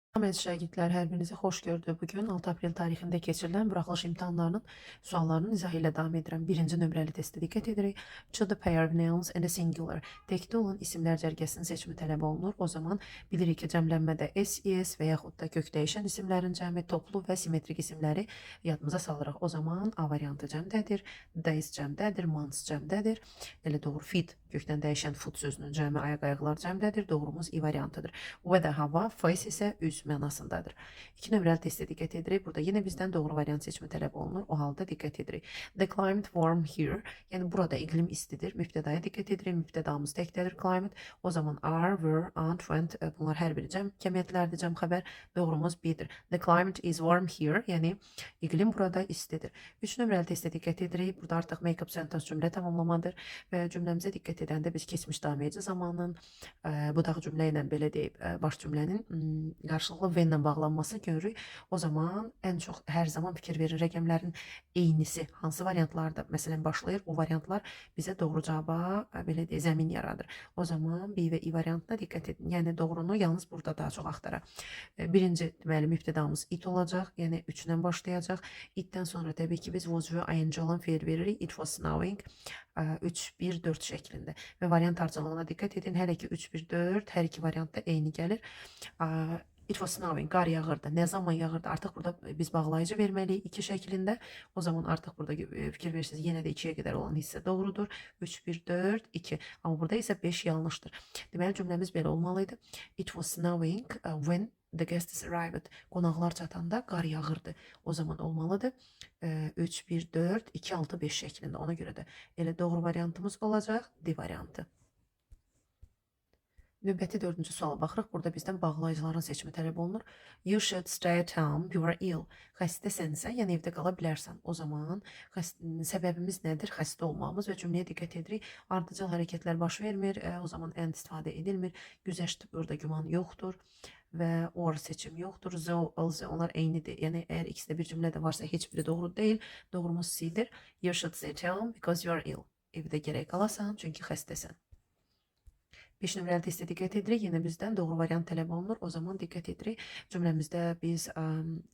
Salam şagirdlər, hər birinizi xoş gördük. Bugün 6 aprel tarixində keçirilən buraxılış imtahanlarının suallarının izahı ilə davam edirəm. Birinci nömrəli testə diqqət edirik. To the pair of nouns and a singular. Təkdə olan isimlər cərgəsinin seçimi tələb olunur. O zaman bilirik ki, cəmlənmədə SES və yaxud da kökdəyişən isimlərin cəmi, toplu və simmetrik isimləri yadımıza salırıq. O zaman A variantı cəmdədir, days cəmdədir, months cəmdədir. Elə doğru fit kökdən dəyişən foot sözünün cəmi ayaq-ayaqlar cəmdədir. Doğrumuz I variantıdır. Weather hava, face isə üz mənasındadır. 2 nömrəli testə diqqət edirik. Burada yenə bizdən doğru variant seçimi tələb olunur. O halda diqqət edirik. The climate warm here. Yəni burada iqlim istidir. Mübtədaya diqqət edirik. Mübtədamız təkdədir climate. O zaman are, were, aren't, went bunlar hər biri cəm kəmiyyətlərdir, cəm xəbər. Doğrumuz B-dir. The climate is warm here. Yəni iqlim burada istidir. 3 nömrəli testə diqqət edirik. Burada artıq make-up sentence cümlə tamamlamadır və cümləmizə diqqət edəndə biz keçmiş damlayıcı zamanın budaq cümlə ilə belə deyib baş cümlənin qarşılıqlı V ilə bağlanmasını görürük. O zaman ən çox hər zaman fikir verir rəqəmlərin eynisi hansı variantlarda məsələn başlayır. O variantlar bizə doğru cavaba belə deyək zəmin yaradır. O zaman B və I variantına diqqət edin. Yəni doğrunu yalnız burada daha çox axtaraq. Birinci deməli mübtədamız it olacaq. Yəni 3 ilə başlayacaq. Itdən sonra təbii ki biz was və ing olan fe'l veririk. It was snowing. 3-1-4 şəklində və variant ardıcılığına diqqət edin. Hələ ki 3-1-4 hər iki variantda eyni gəlir. It was snowing, qar yağırdı. Nə zaman yağırdı? Artıq burada biz bağlayıcı verməliyik 2 şəklində. O zaman artıq burada fikir verirsiniz, yenə də 2-yə qədər olan hissə doğrudur. 3-1-4-2. Amma burada isə 5 yanlışdır. Deməli cümləmiz belə olmalıydı. It was snowing when the guests arrived. Qonaqlar çatanda qar yağırdı. O zaman olmalıdır. 3-1-4-2-6-5 şəklində. Ona görə də elə doğru variantımız olacaq. D variantı. Növbəti 4-cü suala baxırıq. Burada bizdən bağlayıcıların seçimi tələb olunur. You should stay at home, you are ill. Xəstəsənsə, yəni evdə qala bilərsən. O zaman səbəbimiz nədir? Xəstə olmağımız və cümləyə diqqət edirik. Ardıcıl hərəkətlər baş vermir. O zaman and istifadə edilmir. Güzəşt burada güman yoxdur və or seçim yoxdur. Onlar eynidir. Yəni əgər ikisi də bir cümlədə varsa heç biri doğru deyil. Doğrumuz C-dir. You should stay at home because you are ill. Evdə gərək qalasan çünki xəstəsən. 5 nömrəli testə diqqət edirik. Yenə bizdən doğru variant tələb olunur. O zaman diqqət edirik. Cümləmizdə biz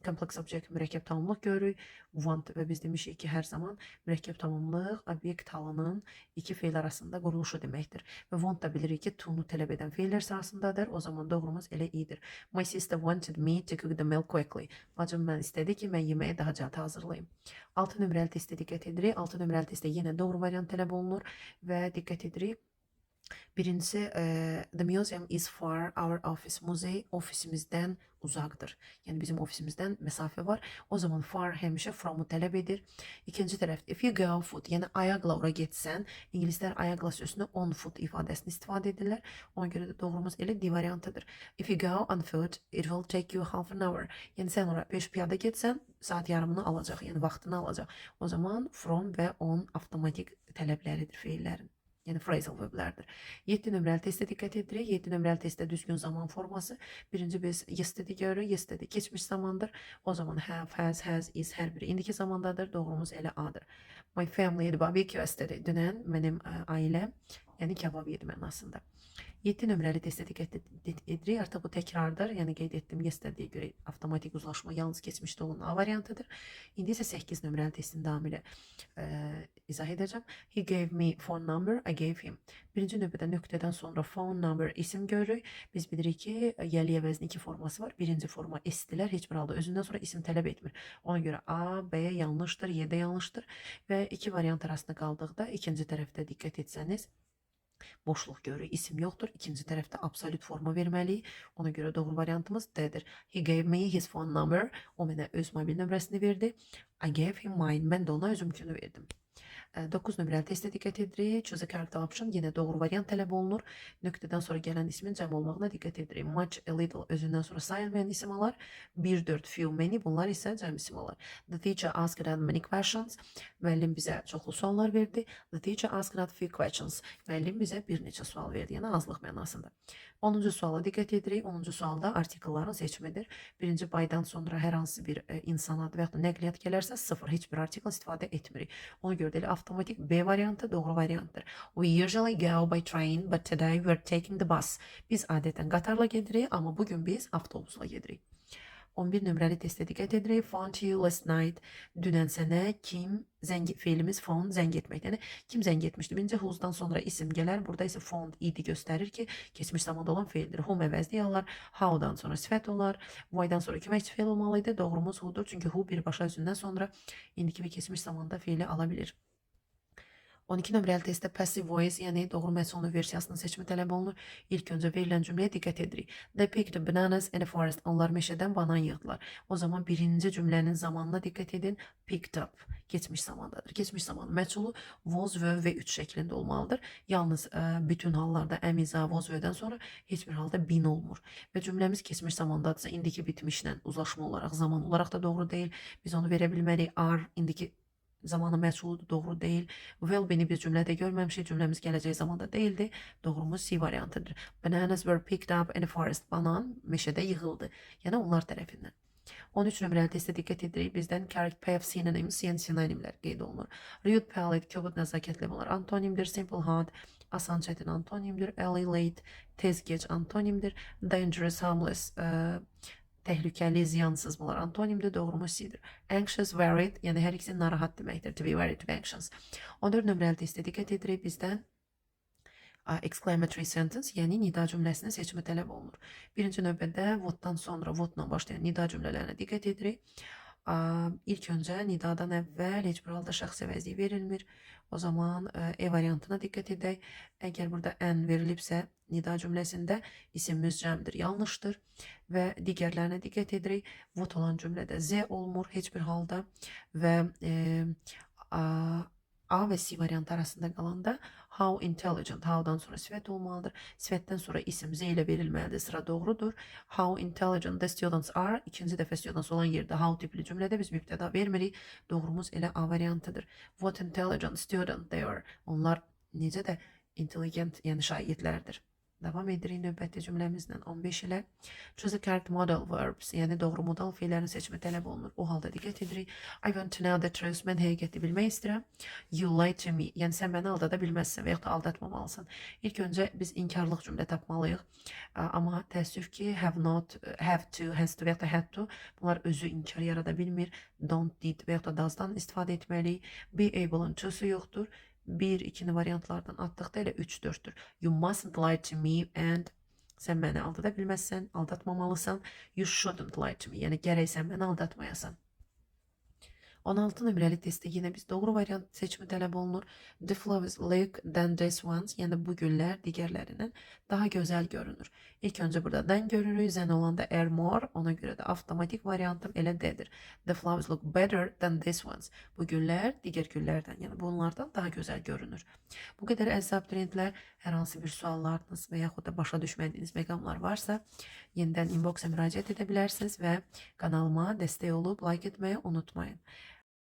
complex object mürəkkəb tamamlıq görürük. Want və biz demişik ki, hər zaman mürəkkəb tamamlıq obyekt halının iki fe'l arasında quruluşu deməkdir. Və want da bilirik ki, to-nu tələb edən fe'llər sırasındadır. O zaman doğrumuz elə iyidir. My sister wanted me to cook the meal quickly. Bacım mən istədi ki, mən yeməyi daha cəld hazırlayım. 6 nömrəli testə diqqət edirik. 6 nömrəli testə yenə doğru variant tələb olunur və diqqət edirik. Birincisi, the museum is far our office. Muzey ofisimizdən uzaqdır. Yəni bizim ofisimizdən məsafə var. O zaman far həmişə from'u tələb edir. İkinci tərəf, if you go foot, yəni ayaqla ora getsən, ingilislər ayaqla sözünü on foot ifadəsini istifadə edirlər. Ona görə də doğrumuz elə D variantıdır. If you go on foot, it will take you half an hour. Yəni sən ora peş piyada getsən, saat yarımını alacaq, yəni vaxtını alacaq. O zaman from və on avtomatik tələbləridir fe'llərin. Yəni phrasal verblərdir. 7 nömrəli testə diqqət edirik. 7 nömrəli testdə düzgün zaman forması. Birinci biz yesterday görürük. Yesterday keçmiş zamandır. O zaman have, has, is hər biri indiki zamandadır. Doğrumuz elə A-dır. My family had barbecue yesterday. Dünən mənim ailəm, yəni kebab yedi mənasında. 7 nömrəli testə diqqət edirik. Artıq bu təkrardır. Yəni qeyd etdim yesterday'ə görə avtomatik uzlaşma yalnız keçmişdə olan A variantıdır. İndi isə 8 nömrəli testin davamı ilə izah edəcəm. He gave me phone number, I gave him. Birinci növbədə nöqtədən sonra phone number isim görürük. Biz bilirik ki, yəli əvəzin 2 forması var. Birinci forma S-dilər, heç bir halda özündən sonra isim tələb etmir. Ona görə A, B yanlışdır, Y də yanlışdır və 2 variant arasında qaldıqda ikinci tərəfdə diqqət etsəniz, boşluq görürük, isim yoxdur. İkinci tərəfdə absolut forma verməliyik. Ona görə doğru variantımız D-dir. He gave me his phone number. O mənə öz mobil nömrəsini verdi. I gave him mine. Mən də ona özümkünü verdim. 9 nömrəli testə diqqət edirik. Choose a character option. Yenə doğru variant tələb olunur. Nöqtədən sonra gələn ismin cəm olmağına diqqət edirik. Much, a little özündən sonra sayılmayan isim alar. 1-4, few, many bunlar isə cəm isim alar. The teacher asked us many questions. Müəllim bizə çoxlu suallar verdi. The teacher asked us few questions. Müəllim bizə bir neçə sual verdi. Yəni azlıq mənasında. 10-cu suala diqqət edirik. 10-cu sualda artikelların seçimidir. Birinci bydan sonra hər hansı bir insan adı və ya da nəqliyyat gələrsə 0, heç bir artikel istifadə etmirik. Ona görə də elə avtomatik B variantı doğru variantdır. We usually go by train, but today we're taking the bus. Biz adətən qatarla gedirik, amma bugün biz avtobusla gedirik. 11 nömrəli testə diqqət edirik. Phone you last night. Dünən sənə kim fiilimiz phone zəng etmək. Yəni kim zəng etmişdi? Birinci who'dan sonra isim gələr. Burada isə phone idi göstərir ki, keçmiş zamanda olan feildir. Whom əvəzli alır. How'dan sonra sifət olar. Why'dan sonra köməkçi feil olmalıydı. Doğrumuz who'dur. Çünki who birbaşa özündən sonra indiki və keçmiş zamanda feili ala bilir. 12 nömrəli testdə passive voice, yəni doğru məzmunlu versiyasının seçimi tələb olunur. İlk öncə verilən cümləyə diqqət edirik. They picked bananas in the forest. Onlar meşədən banan yığdılar. O zaman birinci cümlənin zamanına diqqət edin. Picked up. Geçmiş zamandadır. Geçmiş zaman məchulu was, were və 3 şəklində olmalıdır. Yalnız bütün hallarda am, is, are, was, were'dən sonra heç bir halda been olmur. Və cümləmiz keçmiş zamandadırsa indiki bitmişlə uzlaşma olaraq, zaman olaraq da doğru deyil. Biz onu verə bilmərik. Are indiki zamanı məchuludur, doğru deyil. Will beni bir cümlədə görməmişik, cümləmiz gələcək zamanda deyildi. Doğrumuz C variantıdır. Bananas were picked up in the forest. Banan meşədə yığıldı. Yəni onlar tərəfindən. 13 nömrəli testə diqqət edirik. Bizdən correct pair of synonyms, yəni sinonimlər qeyd olunur. Rude, polite, kobud, nəzakətli bunlar antonimdir. Simple, hard, asan, çətin antonimdir. Early, late, tez, gec antonimdir. Dangerous, harmless, təhlükəli, ziyansız bunlar antonimdir. Doğrumuz C-dir. Anxious, worried, yəni hər ikisi narahat deməkdir. To be worried, to be anxious. 14 nömrəli testə diqqət edirik. Bizdən exclamatory sentence, yəni nida cümləsinin seçimi tələb olunur. Birinci növbədə what'dan sonra what'la başlayan nida cümlələrinə diqqət edirik. İlk öncə nidadan əvvəl heç bir halda şəxsi əvəzlik verilmir. O zaman E variantına diqqət edək. Əgər burada an verilibsə nida cümləsində isim müzcəmdir, yanlışdır və digərlərinə diqqət edirik. What olan cümlədə Z olmur heç bir halda və A və C variantı arasında qalanda how intelligent, how'dan sonra sifət olmalıdır. Sifətdən sonra isim Z ilə verilməlidir. Sıra doğrudur. How intelligent the students are. İkinci dəfə students olan yerdə how tipli cümlədə biz mübtəda vermirik. Doğrumuz elə A variantıdır. What intelligent student they are. Onlar necə də intelligent, yəni şagirdlərdir. Davam edirik növbəti cümləmizlə 15 ilə. Choose the correct modal verbs, yəni doğru modal feillərin seçimi tələb olunur. O halda diqqət edirik. I want to know the truth. Mən həqiqəti bilmək istəyirəm. You lie to me. Yəni sən məni aldada bilməzsən və yaxud da aldatmamalısan. İlk öncə biz inkarlıq cümlə tapmalıyıq. Amma təəssüf ki, have not, have to, has to və yaxud da had to bunlar özü inkar yarada bilmir. Don't, did və yaxud da does'dan istifadə etməliyik. Be able-ın to-su yoxdur. 1-2 variantlardan atdıqda elə 3-4-dür. You mustn't lie to me and sən məni aldada bilməzsən, aldatmamalısan. You shouldn't lie to me. Yəni gərək sən məni aldatmayasan. 16 nömrəli testdə yenə biz doğru variant seçimi tələb olunur. The flowers look than this ones. Yəni bu güllər digərlərindən daha gözəl görünür. İlk öncə burada than görürük. Zən olanda are more. Ona görə də avtomatik variantım elə D-dir. The flowers look better than this ones. Bu güllər digər güllərdən, yəni bunlardan daha gözəl görünür. Bu qədər əziz abituriyentlər, hər hansı bir suallarınız və yaxud da başa düşmədiyiniz məqamlar varsa, yenidən inbox-a müraciət edə bilərsiniz və kanalıma dəstək olub like etməyi unutmayın.